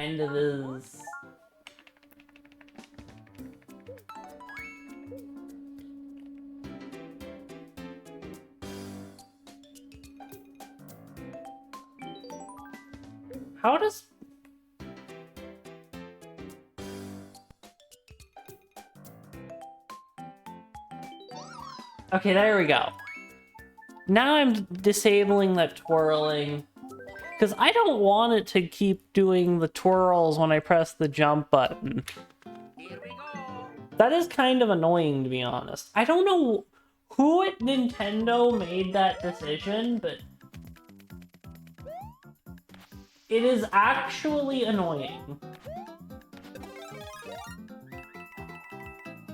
kind of is. How does... Okay, there we go. Now I'm disabling that twirling. Because I don't want it to keep doing the twirls when I press the jump button. Here we go. That is kind of annoying, to be honest. I don't know who at Nintendo made that decision, but... it is actually annoying.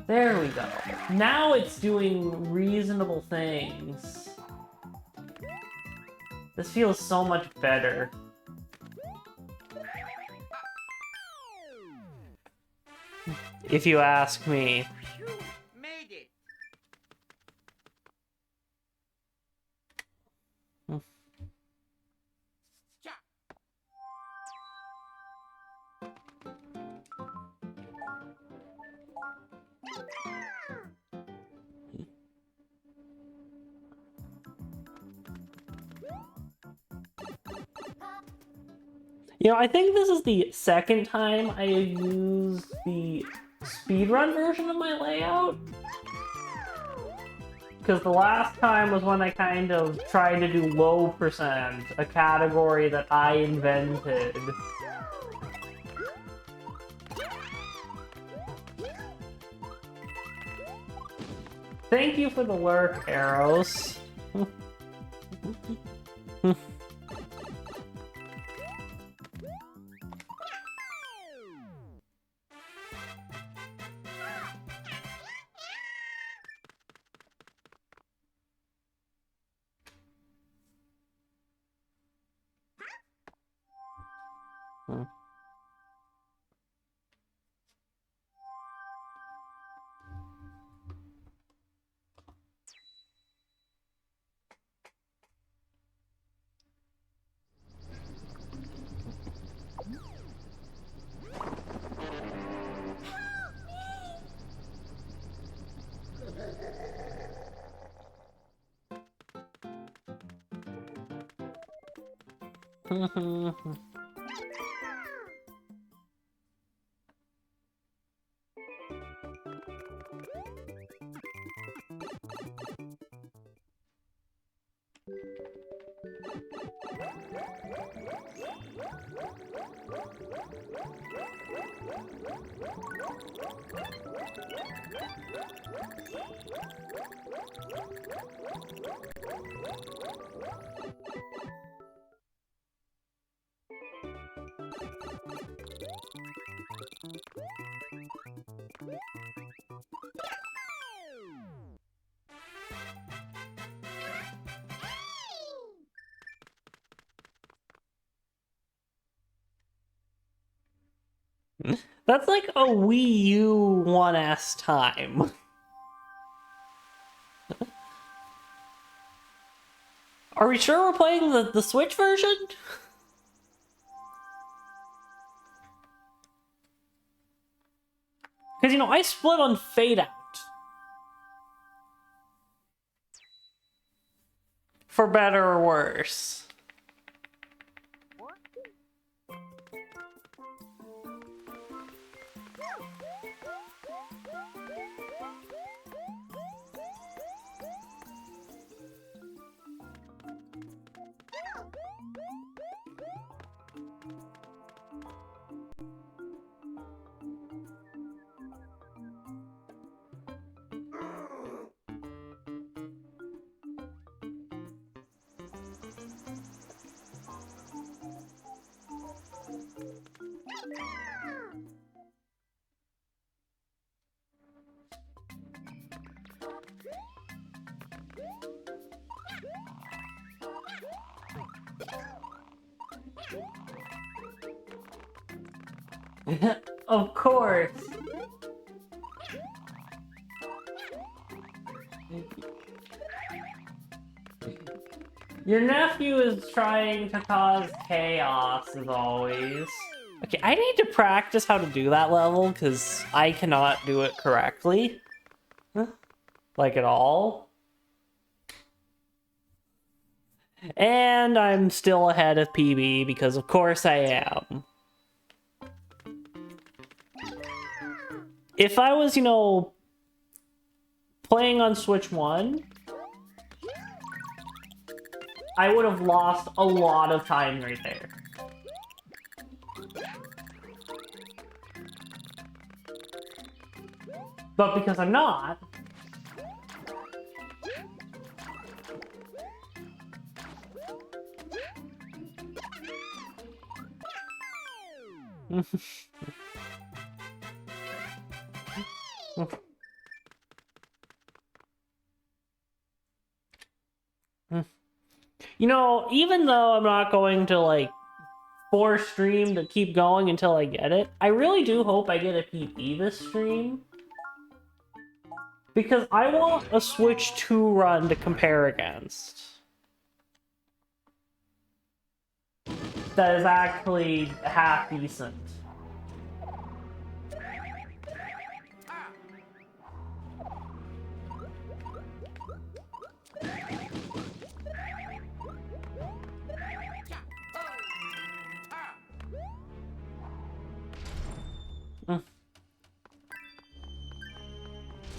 There we go. Now it's doing reasonable things. This feels so much better. If you ask me. Phew, made it. Cha. You know, I think this is the second time I used the speedrun version of my layout. Because the last time was when I kind of tried to do low percent, a category that I invented. Thank you for the lurk, Arrows. That's like a Wii U 1S time. Are we sure we're playing the Switch version? Because, you know, I split on Fade Out. For better or worse. Of course. Your nephew is trying to cause chaos, as always. Okay, I need to practice how to do that level because I cannot do it correctly. Like at all. And I'm still ahead of PB because of course I am. If I was, you know, playing on Switch 1, I would have lost a lot of time right there. But because I'm not, you know, even though I'm not going to, like, force stream to keep going until I get it, I really do hope I get a PP this stream. Because I want a Switch 2 run to compare against. That is actually half decent.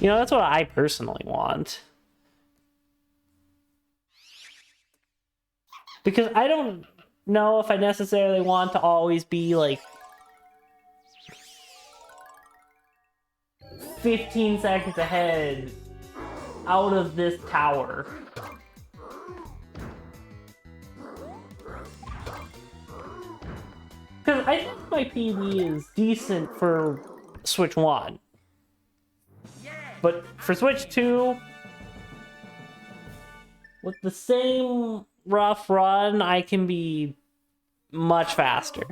You know, that's what I personally want. Because I don't know if I necessarily want to always be, like, 15 seconds ahead out of this tower. Because I think my PB is decent for Switch 1. But for Switch 2, with the same rough run, I can be much faster.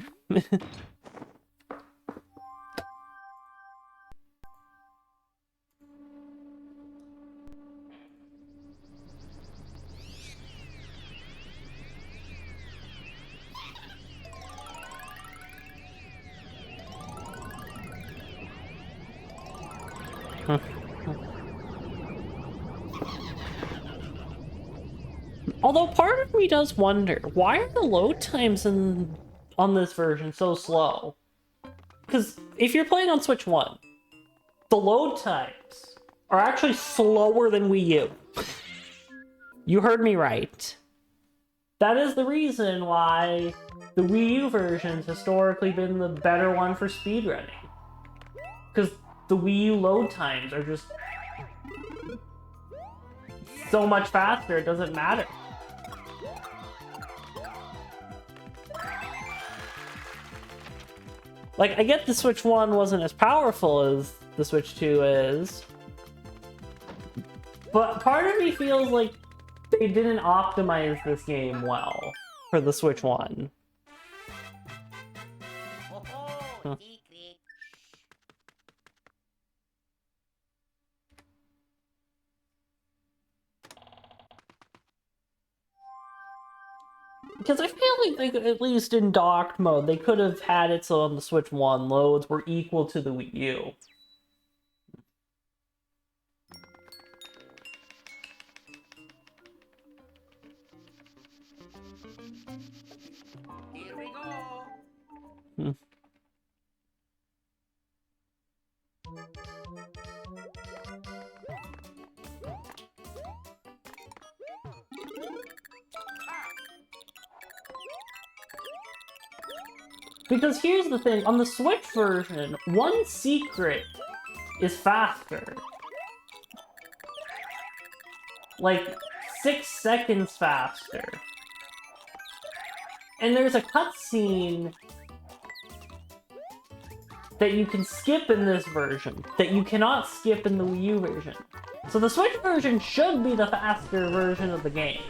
Although part of me does wonder, why are the load times on this version so slow? Because if you're playing on Switch 1, the load times are actually slower than Wii U. You heard me right. That is the reason why the Wii U version's historically been the better one for speedrunning. Because the Wii U load times are just so much faster, it doesn't matter. Like, I get the Switch 1 wasn't as powerful as the Switch 2 is, but part of me feels like they didn't optimize this game well for the Switch 1. Oh, secret. Because I feel like they could, at least in docked mode, they could have had it so on the Switch 1 loads were equal to the Wii U. Here we go. Because here's the thing, on the Switch version, one secret is faster. Like, 6 seconds faster. And there's a cutscene that you can skip in this version, that you cannot skip in the Wii U version. So the Switch version should be the faster version of the game.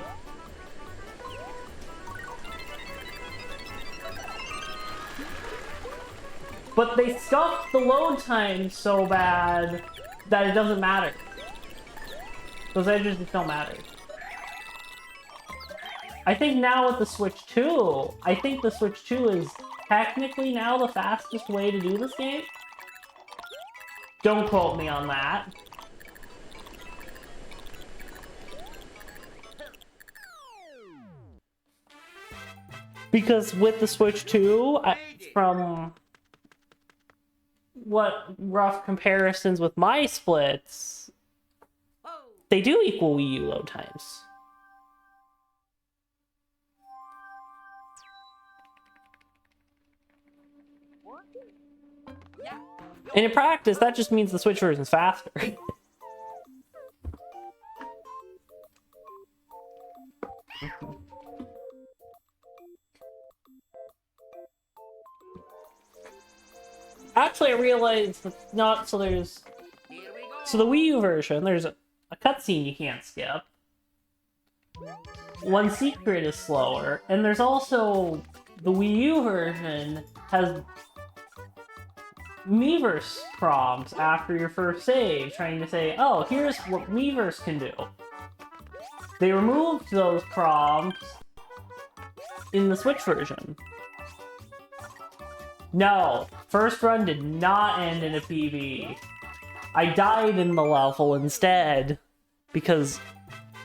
But they scuffed the load time so bad that it doesn't matter. Those edges just don't matter. I think now with the Switch 2, I think the Switch 2 is technically now the fastest way to do this game. Don't quote me on that. Because with the Switch 2, from what rough comparisons with my splits, they do equal Wii U load times. And in practice, that just means the Switch version is faster. Actually, I realized it's not, so there's... So the Wii U version, there's a cutscene you can't skip. One secret is slower, and there's also... The Wii U version has Miiverse prompts after your first save, trying to say, oh, here's what Miiverse can do. They removed those prompts in the Switch version. No, first run did not end in a PB. I died in the level instead, because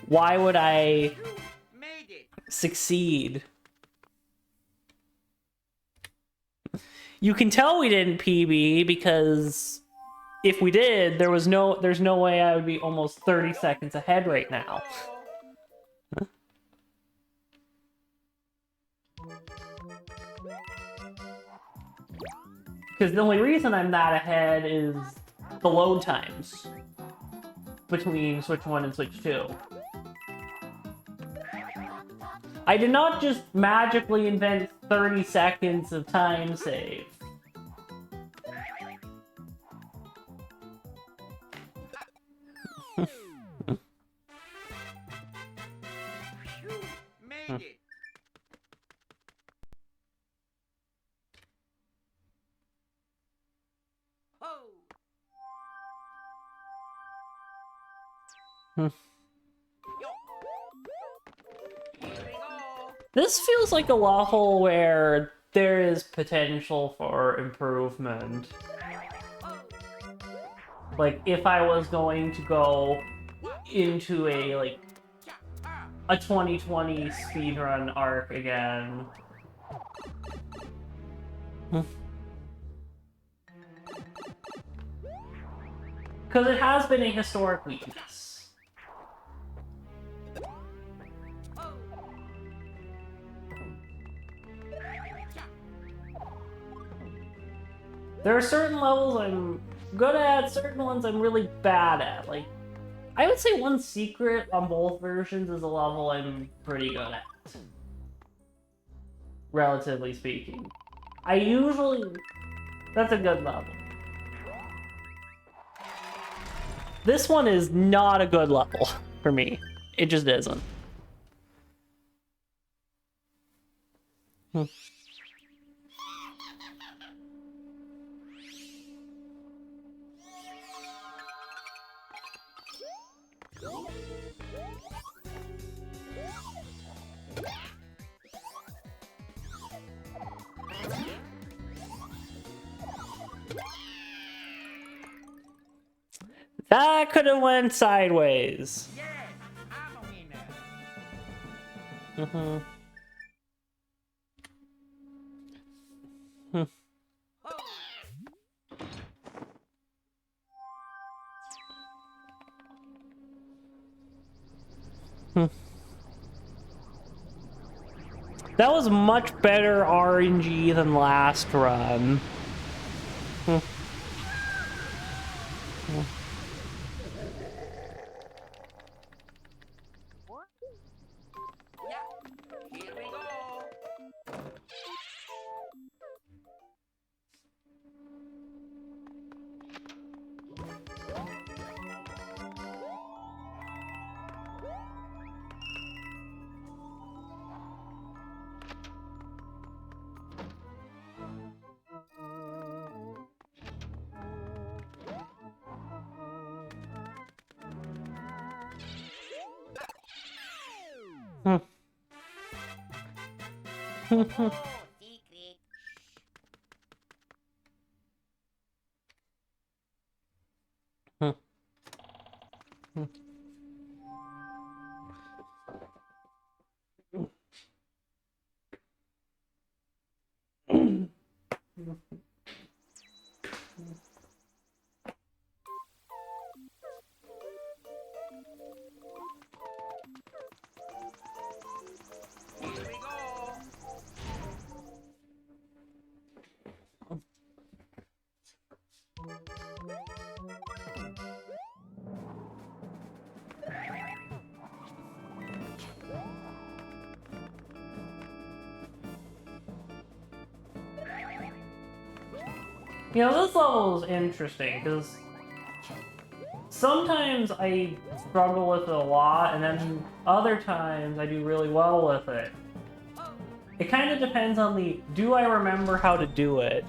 why would I succeed? You can tell we didn't PB because if we did, there's no way I would be almost 30 seconds ahead right now. Because the only reason I'm that ahead is the load times between Switch 1 and Switch 2. I did not just magically invent 30 seconds of time save. Made it. This feels like a level where there is potential for improvement. Like, if I was going to go into a 2020 speedrun arc again. Because it has been a historic weakness. There are certain levels I'm good at, certain ones I'm really bad at. Like, I would say One Secret on both versions is a level I'm pretty good at. Relatively speaking. That's a good level. This one is not a good level for me. It just isn't. That could have went sideways. Yes, I'm a winner. That was much better RNG than last run. Here we go. Oh, secret. Here we go. You know, this level is interesting, because sometimes I struggle with it a lot, and then other times I do really well with it. It kind of depends on the, do I remember how to do it?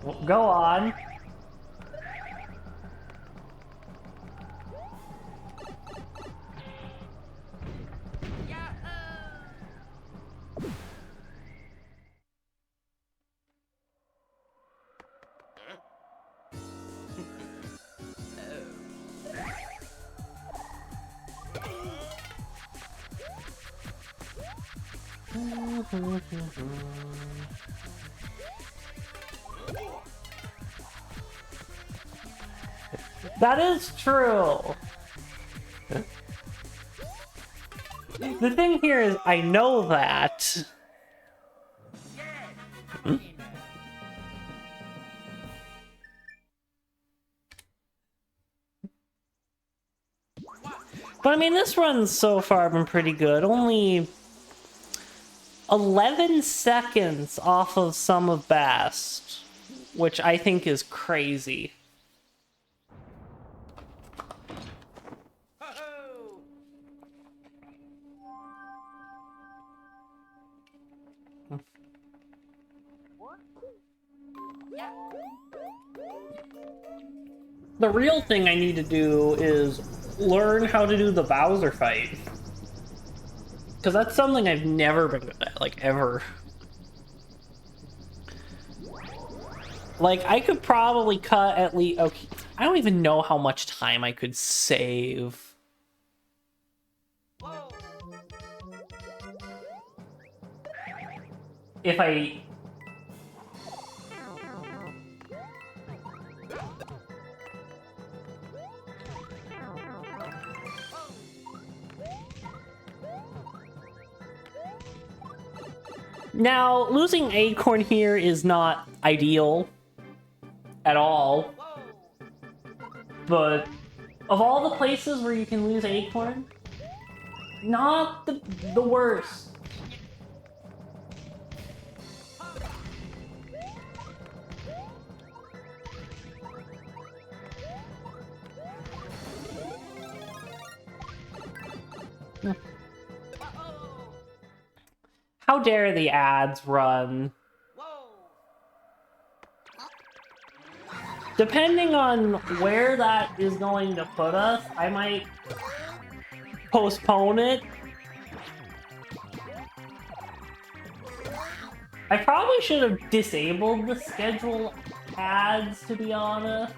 Well, go on. That is true. The thing here is, I know that. But I mean, this run's so far been pretty good. Only 11 seconds off of some of best, which I think is crazy. The real thing I need to do is learn how to do the Bowser fight. Because that's something I've never been good at, like, ever. Like, I could probably cut at least... Okay, I don't even know how much time I could save. If I... Now, losing Acorn here is not ideal at all, but of all the places where you can lose Acorn, not the worst. How dare the ads run? Depending on where that is going to put us, I might postpone it. I probably should have disabled the schedule ads, to be honest.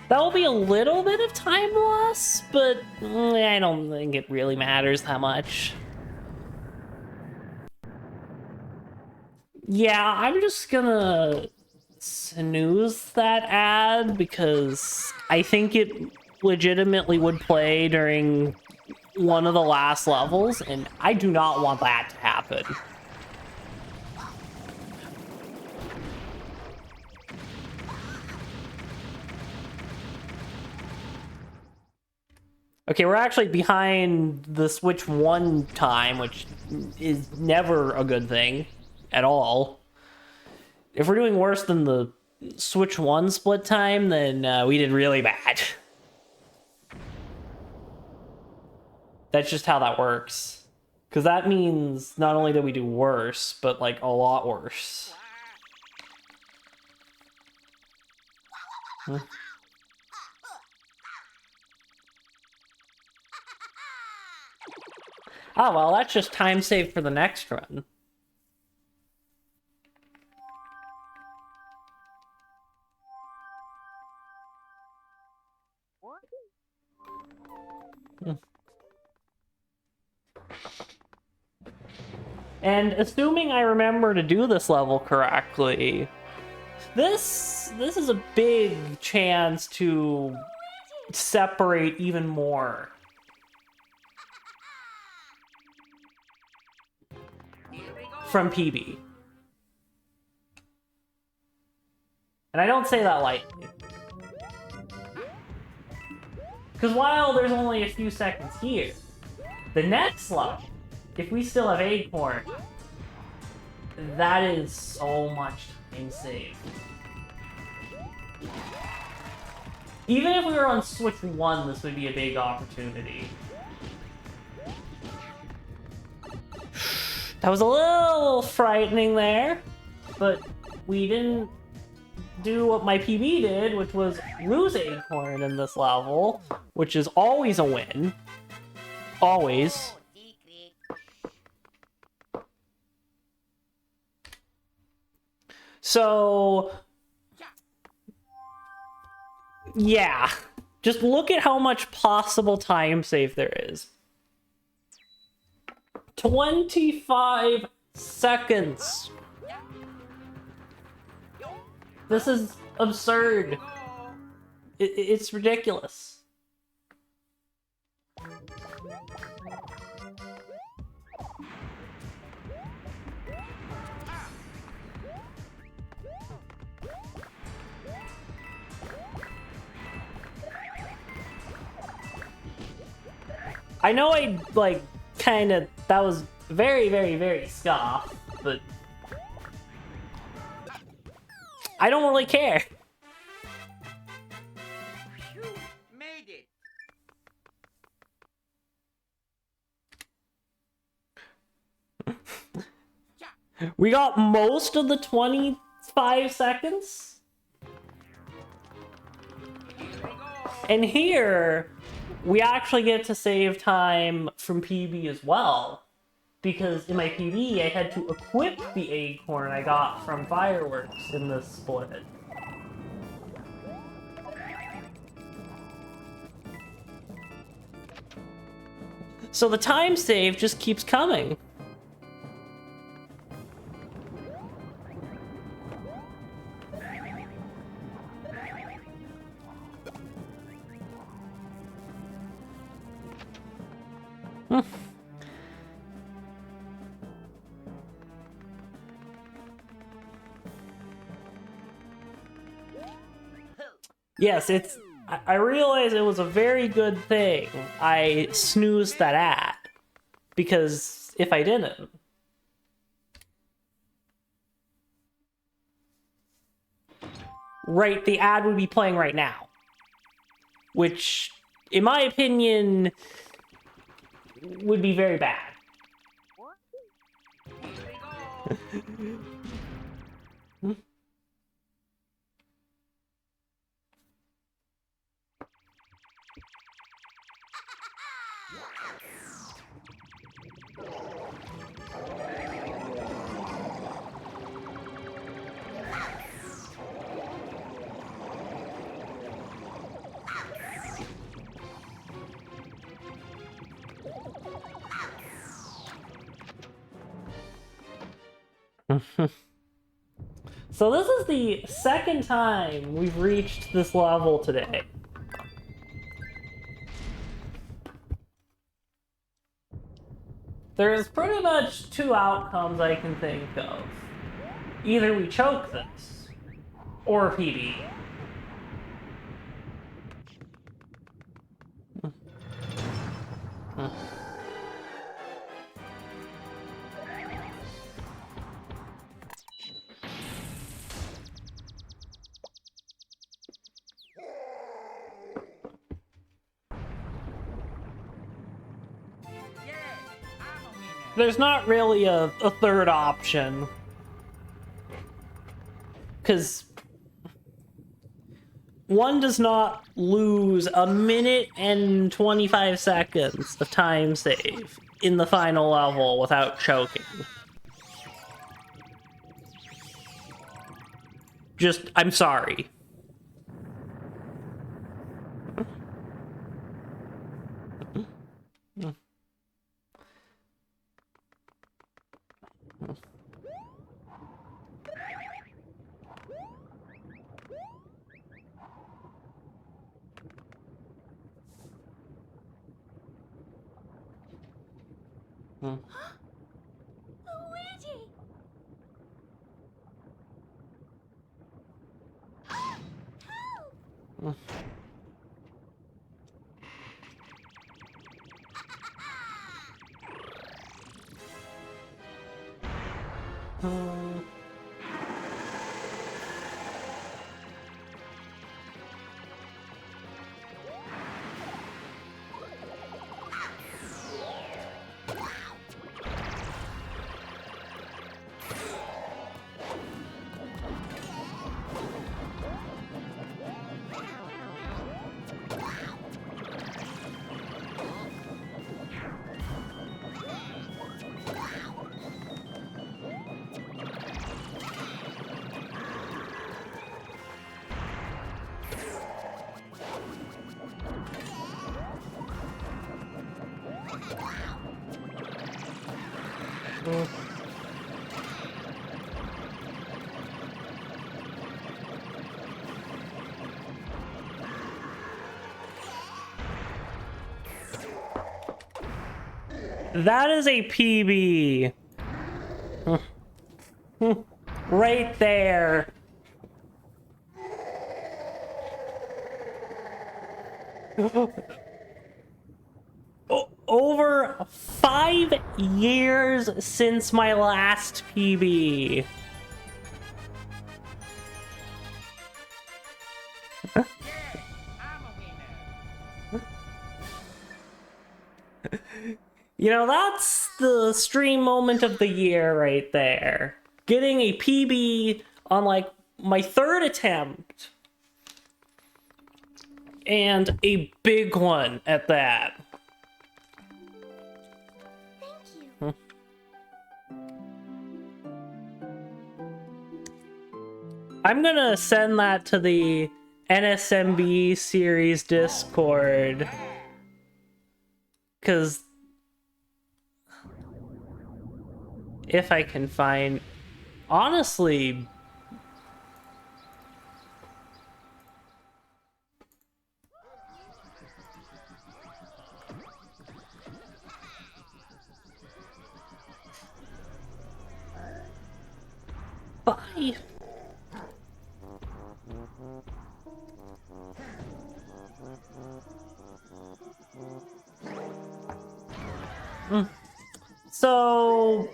That will be a little bit of time loss, but I don't think it really matters that much. Yeah, I'm just gonna snooze that ad because I think it legitimately would play during one of the last levels, and I do not want that to happen. Okay, we're actually behind the Switch 1 time, which is never a good thing at all. If we're doing worse than the Switch 1 split time, then we did really bad. That's just how that works. Because that means not only did we do worse, but like a lot worse. Oh, well, that's just time saved for the next run. And assuming I remember to do this level correctly, this is a big chance to separate even more from PB. And I don't say that lightly. Because while there's only a few seconds here, the next level, if we still have Acorn, that is so much time saved. Even if we were on Switch 1, this would be a big opportunity. That was a little frightening there, but we didn't do what my PB did, which was lose Acorn in this level, which is always a win. Always. So, yeah. Just look at how much possible time save there is. 25 seconds. This is absurd. It's ridiculous. I know I, like, that was very, very, very scoff, but I don't really care. You made it. We got most of the 25 seconds. Here we go. And here, we actually get to save time from PB as well. Because in my PB, I had to equip the Acorn I got from Fireworks in this split. So the time save just keeps coming. Yes, I realize it was a very good thing I snoozed that ad. Because if I didn't... Right, the ad would be playing right now. Which, in my opinion, would be very bad. Here we go. So this is the second time we've reached this level today. There's pretty much two outcomes I can think of. Either we choke this, or PB. There's not really a third option. Because one does not lose a minute and 25 seconds of time save in the final level without choking. Just, I'm sorry. Luigi! Help! That is a PB. Right there. Over 5 years since my last PB. Yeah, I'm a winner. You know, that's the stream moment of the year right there. Getting a PB on, like, my 3rd attempt. And a big one at that. Thank you. I'm gonna send that to the NSMB series Discord. Because if I can find... Honestly... Bye. So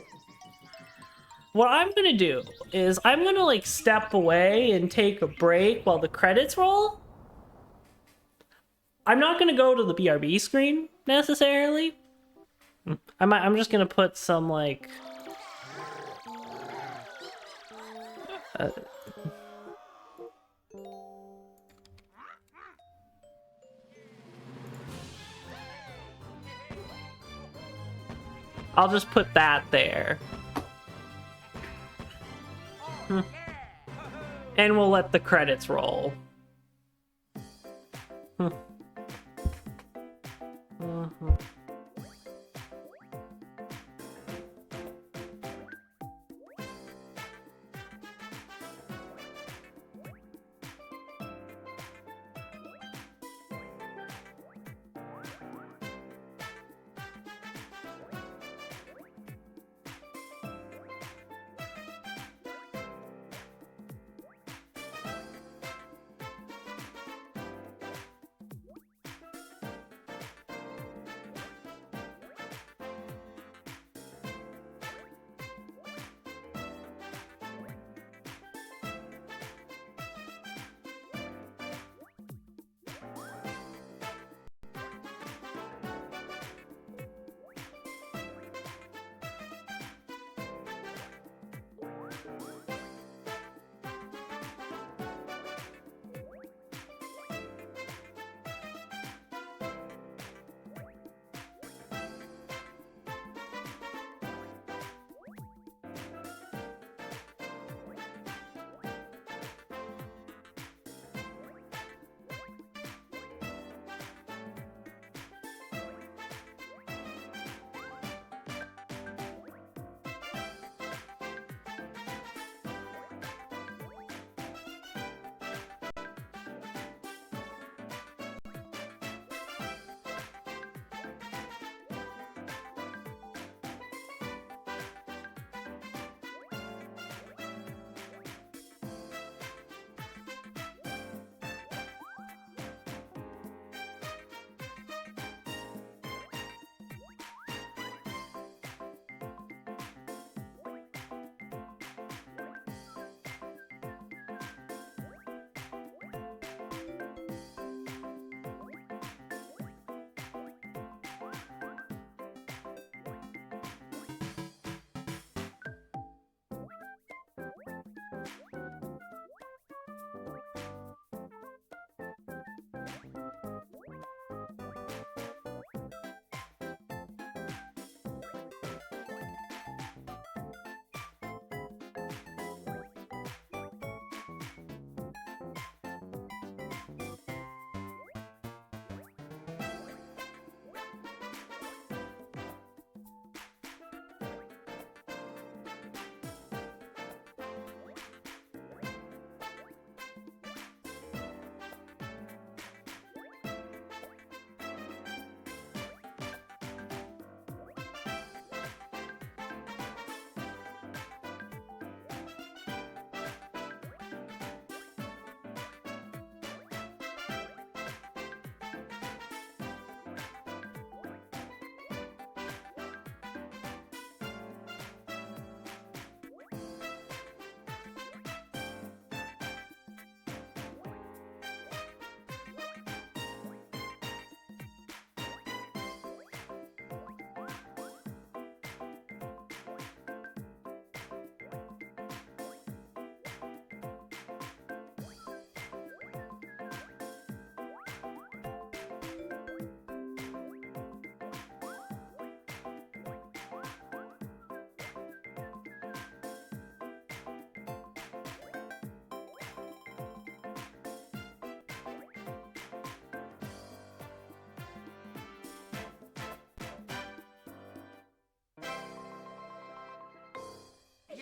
what I'm gonna do is I'm gonna like step away and take a break while the credits roll. I'm not gonna go to the BRB screen necessarily. I'm just gonna put some like I'll just put that there. Yeah. And we'll let the credits roll.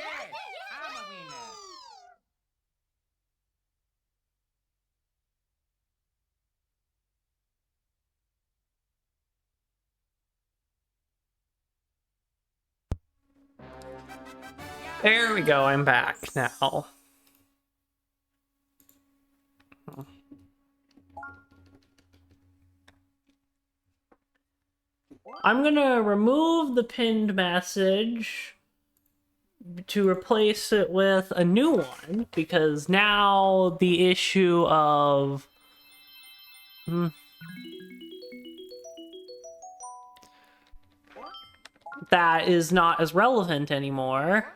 I'm a winner. There we go, I'm back now. I'm gonna remove the pinned message to replace it with a new one, because now the issue of that is not as relevant anymore.